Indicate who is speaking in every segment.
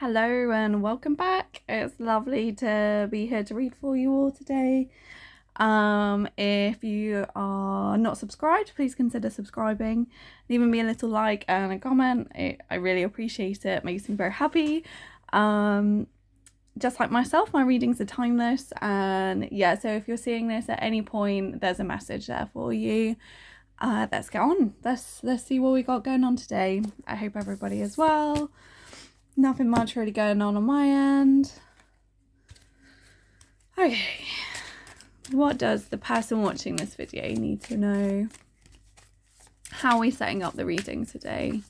Speaker 1: Hello and welcome back. It's lovely to be here to read for you all today. If you are not subscribed, please consider subscribing. Leaving me a little like and a comment. I really appreciate it. It makes me very happy. Just like myself, my readings are timeless, and yeah, so if you're seeing this at any point, there's a message there for you. Let's get on. Let's see what we got going on today. I hope everybody is well. Nothing much really going on my end. Okay. What does the person watching this video need to know? How are we setting up the reading today?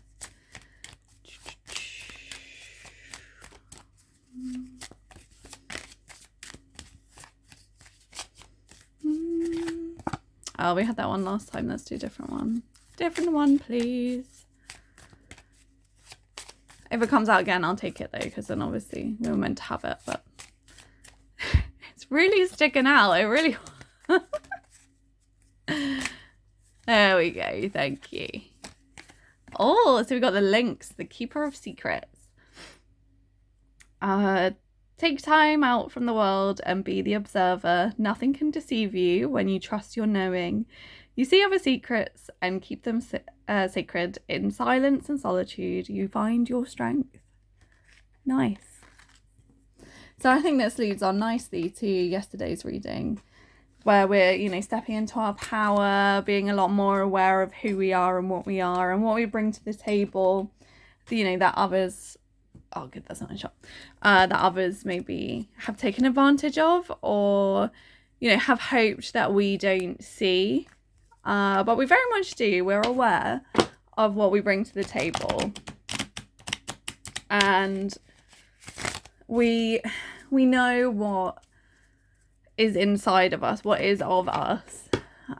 Speaker 1: Oh, we had that one last time. Let's do a different one. Different one, please. If it comes out again, I'll take it though, because then obviously we were meant to have it, but it's really sticking out. It really. There we go. Thank you. Oh, so we got the Lynx, the Keeper of Secrets. Take time out from the world and be the observer. Nothing can deceive you when you trust your knowing. You see other secrets and keep them sacred. In silence and solitude, you find your strength. Nice. So I think this leads on nicely to yesterday's reading, where we're, stepping into our power, being a lot more aware of who we are and what we bring to the table, that others... Oh, good, that's not a shot. That others maybe have taken advantage of or, have hoped that we don't see. But we very much do. We're aware of what we bring to the table. And we know what is inside of us, what is of us.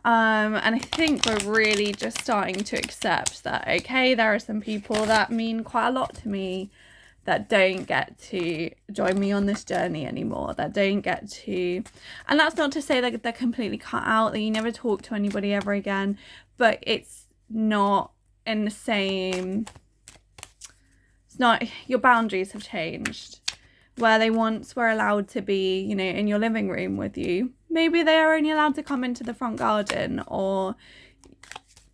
Speaker 1: And I think we're really just starting to accept that, okay, there are some people that mean quite a lot to me that don't get to join me on this journey anymore, that don't get to... And that's not to say that they're completely cut out, that you never talk to anybody ever again, but it's not in the same... It's not... Your boundaries have changed. Where they once were allowed to be, in your living room with you, maybe they are only allowed to come into the front garden, or...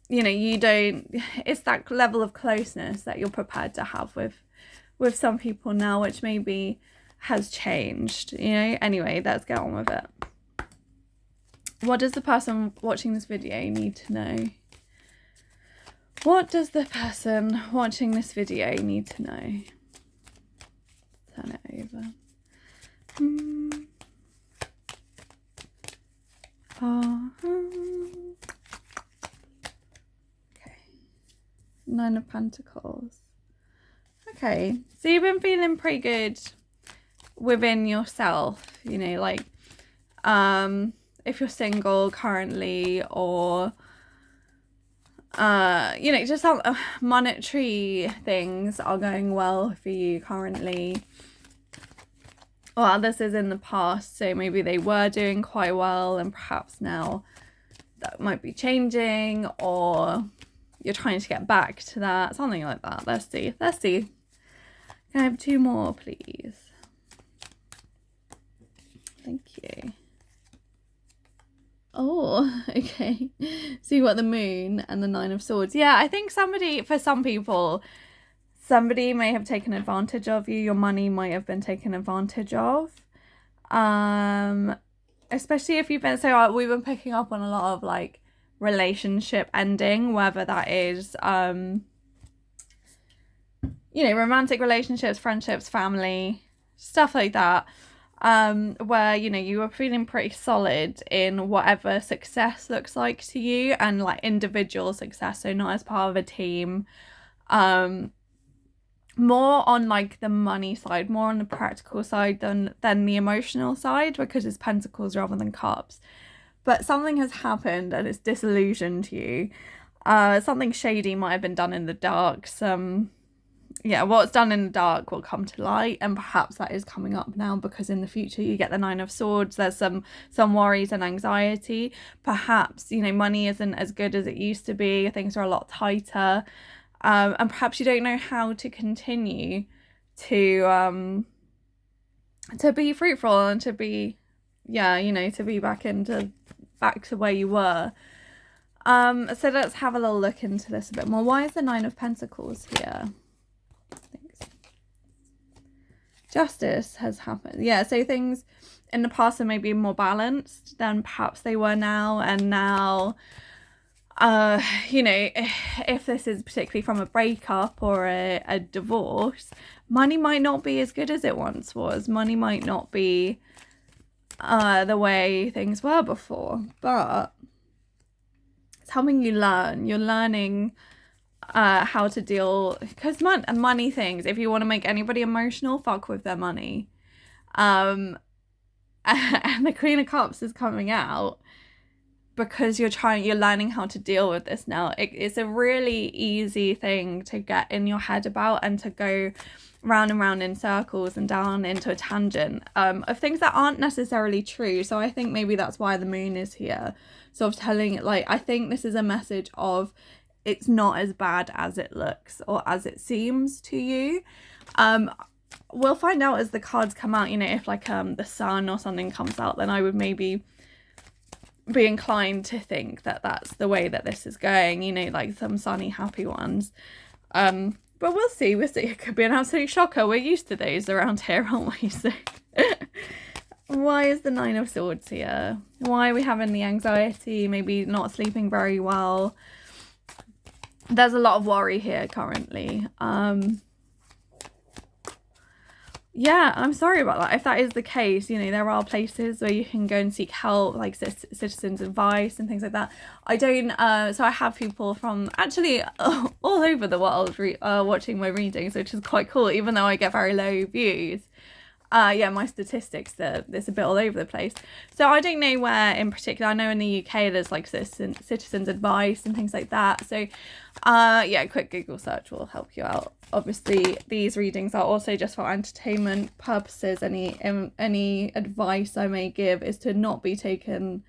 Speaker 1: you don't... It's that level of closeness that you're prepared to have with some people now, which maybe has changed, Anyway, let's get on with it. What does the person watching this video need to know? What does the person watching this video need to know? Turn it over. Okay. 9 of Pentacles. Okay, so you've been feeling pretty good within yourself, if you're single currently, or, just some monetary things are going well for you currently. Well, this is in the past, so maybe they were doing quite well and perhaps now that might be changing, or you're trying to get back to that, something like that. Let's see. Can I have 2 more, please? Thank you. Oh, okay. So you got the Moon and the 9 of Swords. Yeah, I think for some people, somebody may have taken advantage of you. Your money might have been taken advantage of. Especially if you've been... So we've been picking up on a lot of, relationship ending, whether that is... romantic relationships, friendships, family, stuff like that, where, you were feeling pretty solid in whatever success looks like to you, and individual success, so not as part of a team, more on the money side, more on the practical side than the emotional side, because it's Pentacles rather than Cups. But something has happened and it's disillusioned you. Something shady might have been done in the dark. What's done in the dark will come to light, and perhaps that is coming up now, because in the future you get the 9 of Swords. There's some worries and anxiety. Perhaps, money isn't as good as it used to be. Things are a lot tighter. And perhaps you don't know how to continue to be fruitful and to be, to be back to where you were. So let's have a little look into this a bit more. Why is the Nine of Pentacles here? Thanks. Justice has happened. Yeah, so things in the past are maybe more balanced than perhaps they were now. And now, if this is particularly from a breakup or a divorce, money might not be as good as it once was. Money might not be the way things were before, but it's helping you learn. You're learning how to deal, because money things, if you want to make anybody emotional, fuck with their money. And the Queen of Cups is coming out because you're learning how to deal with this now. It's a really easy thing to get in your head about and to go round and round in circles and down into a tangent of things that aren't necessarily true. So I think maybe that's why the moon is here, sort of telling, like, I think this is a message of it's not as bad as it looks or as it seems to you. We'll find out as the cards come out, if like the sun or something comes out, then I would maybe be inclined to think that that's the way that this is going, like some sunny happy ones. But we'll see. It could be an absolute shocker. We're used to those around here, aren't we? So why is the Nine of Swords here? Why are we having the anxiety, maybe not sleeping very well? There's a lot of worry here currently. Yeah, I'm sorry about that. If that is the case, there are places where you can go and seek help, like citizens' advice and things like that. I don't, so I have people from actually all over the world watching my readings, which is quite cool, even though I get very low views. My statistics, there's a bit all over the place. So I don't know where in particular. I know in the UK there's like citizens' advice and things like that. So a quick Google search will help you out. Obviously, these readings are also just for entertainment purposes. Any advice I may give is to not be taken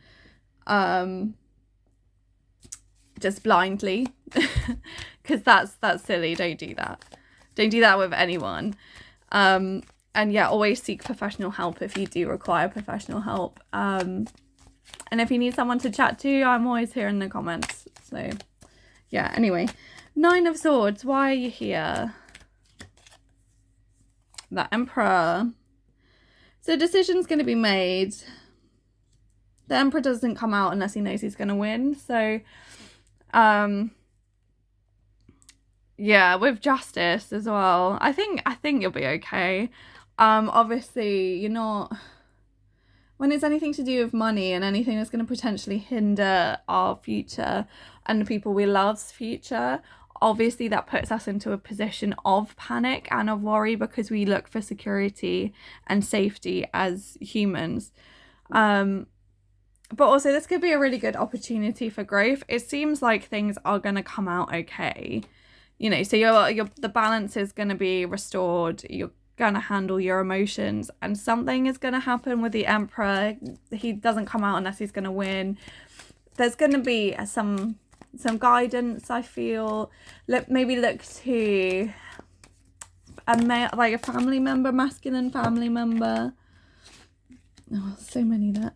Speaker 1: just blindly, because that's silly. Don't do that. Don't do that with anyone. And always seek professional help if you do require professional help. And if you need someone to chat to, I'm always here in the comments. So anyway, Nine of Swords, why are you here? The Emperor. So a decision's going to be made. The Emperor doesn't come out unless he knows he's going to win. So with Justice as well, I think you'll be okay. Obviously you're not, when it's anything to do with money and anything that's going to potentially hinder our future and the people we love's future, obviously that puts us into a position of panic and of worry, because we look for security and safety as humans. But also this could be a really good opportunity for growth. It seems like things are going to come out okay. So the balance is going to be restored. You're going to handle your emotions, and something is going to happen with the Emperor. He doesn't come out unless he's going to win. There's going to be some guidance, I feel. Maybe look to a family member, masculine family member. Oh, so many that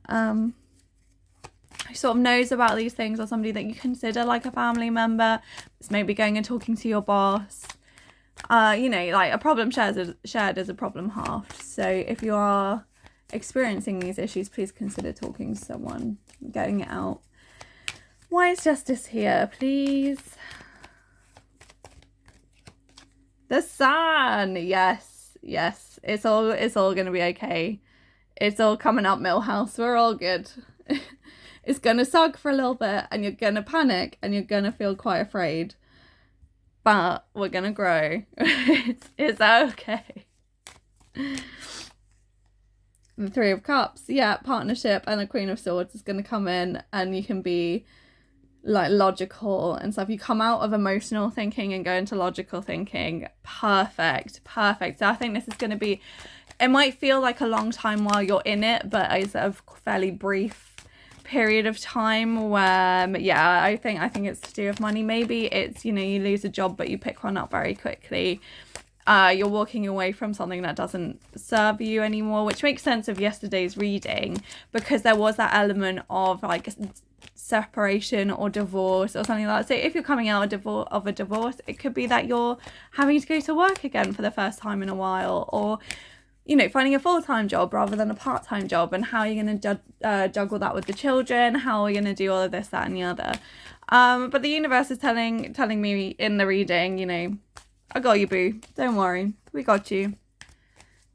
Speaker 1: who sort of knows about these things, or somebody that you consider like a family member. It's maybe going and talking to your boss. Like a problem shared is a problem halved. So if you are experiencing these issues, please consider talking to someone, getting it out. Why is Justice here, please? The Sun. Yes. It's all gonna be okay. It's all coming up, Millhouse. We're all good. It's gonna suck for a little bit, and you're gonna panic, and you're gonna feel quite afraid. But we're gonna grow. It's okay. The Three of Cups, partnership, and the Queen of Swords is gonna come in, and you can be like logical and stuff. You come out of emotional thinking and go into logical thinking. Perfect. So I think this is gonna be. It might feel like a long time while you're in it, but it's a fairly brief period of time where I think it's to do with money. Maybe it's you lose a job but you pick one up very quickly. You're walking away from something that doesn't serve you anymore, which makes sense of yesterday's reading, because there was that element of like separation or divorce or something like that. So if you're coming out of a divorce, it could be that you're having to go to work again for the first time in a while, or finding a full-time job rather than a part-time job, and how are you going to juggle that with the children, how are you going to do all of this, that and the other. But the universe is telling me in the reading, I got you, boo. Don't worry. We got you.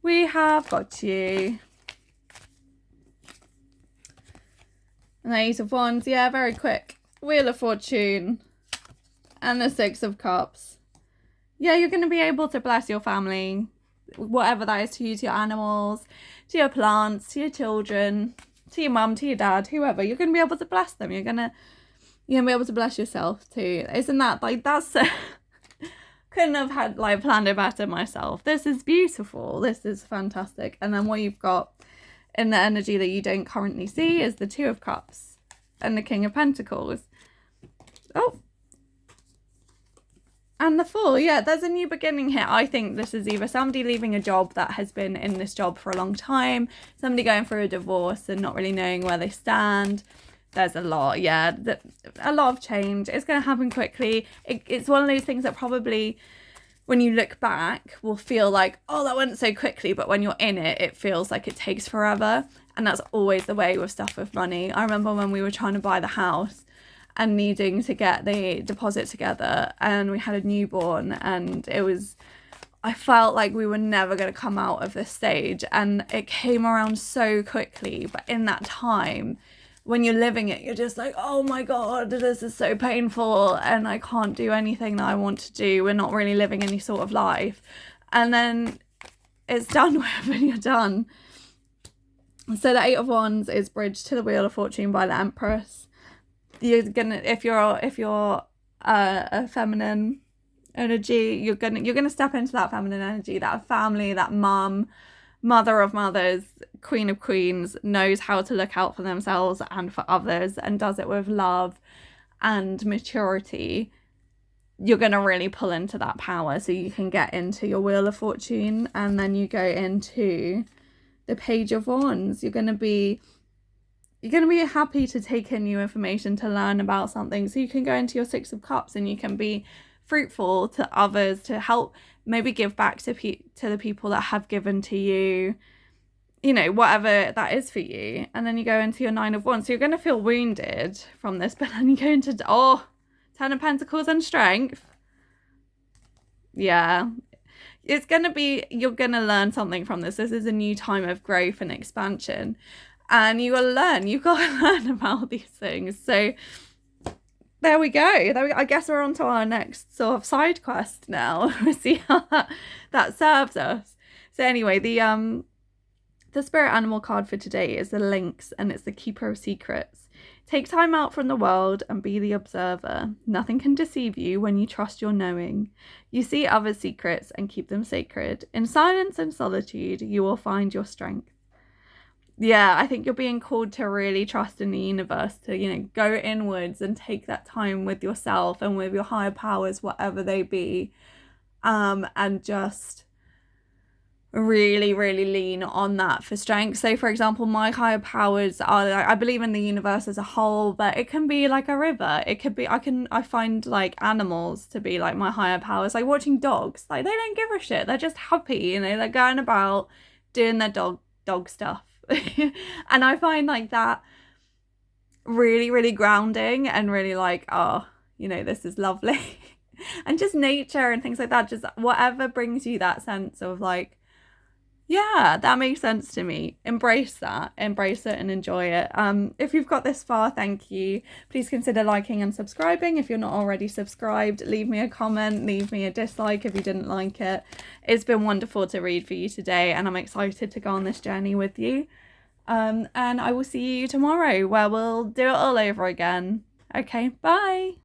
Speaker 1: We have got you. And the Ace of Wands. Yeah, very quick. Wheel of Fortune. And the Six of Cups. Yeah, you're going to be able to bless your family. Whatever that is to you, to your animals, to your plants, to your children, to your mum, to your dad, whoever. You're going to be able to bless them. You're going to be able to bless yourself too. Isn't that like, that's... couldn't have had planned it better myself. This is beautiful. This is fantastic. And then what you've got in the energy that you don't currently see is the Two of Cups and the King of Pentacles. Oh, and the Fool. Yeah, there's a new beginning here. I think this is either somebody leaving a job that has been in this job for a long time, somebody going through a divorce and not really knowing where they stand. There's a lot, yeah, a lot of change. It's going to happen quickly. It's one of those things that probably, when you look back, will feel like, oh, that went so quickly. But when you're in it, it feels like it takes forever. And that's always the way with stuff with money. I remember when we were trying to buy the house and needing to get the deposit together, and we had a newborn, and I felt like we were never going to come out of this stage. And it came around so quickly. But in that time, when you're living it, you're just like, oh my God, this is so painful and I can't do anything that I want to do. We're not really living any sort of life. And then it's done with and you're done. So the Eight of Wands is bridged to the Wheel of Fortune by the Empress. You're gonna, if you're a feminine energy, you're gonna step into that feminine energy, that family, that mother of mothers, queen of queens, knows how to look out for themselves and for others, and does it with love and maturity. You're going to really pull into that power, so you can get into your Wheel of Fortune, and then you go into the Page of Wands. You're going to be happy to take in new information, to learn about something, so you can go into your Six of Cups and you can be fruitful to others, to help maybe give back to the people that have given to you, whatever that is for you. And then you go into your Nine of Wands. So you're going to feel wounded from this, but then you go into, Ten of Pentacles and Strength. Yeah. You're going to learn something from this. This is a new time of growth and expansion. And you've got to learn about these things. So there we go. I guess we're on to our next sort of side quest now. We'll see how that serves us. So anyway, the spirit animal card for today is the Lynx, and it's the Keeper of Secrets. Take time out from the world and be the observer. Nothing can deceive you when you trust your knowing. You see others' secrets and keep them sacred. In silence and solitude, you will find your strength. Yeah, I think you're being called to really trust in the universe, to, go inwards and take that time with yourself and with your higher powers, whatever they be, and just really, really lean on that for strength. So, for example, my higher powers are, I believe in the universe as a whole, but it can be like a river. It could be, I find like animals to be like my higher powers, like watching dogs. Like, they don't give a shit. They're just happy, they're going about doing their dog stuff. And I find like that really, really grounding and really like, this is lovely. And just nature and things like that, just whatever brings you that sense of like, yeah, that makes sense to me. Embrace it and enjoy it. If you've got this far, thank you. Please consider liking and subscribing. If you're not already subscribed, leave me a comment, leave me a dislike if you didn't like it. It's been wonderful to read for you today, and I'm excited to go on this journey with you. And I will see you tomorrow, where we'll do it all over again. Okay, bye.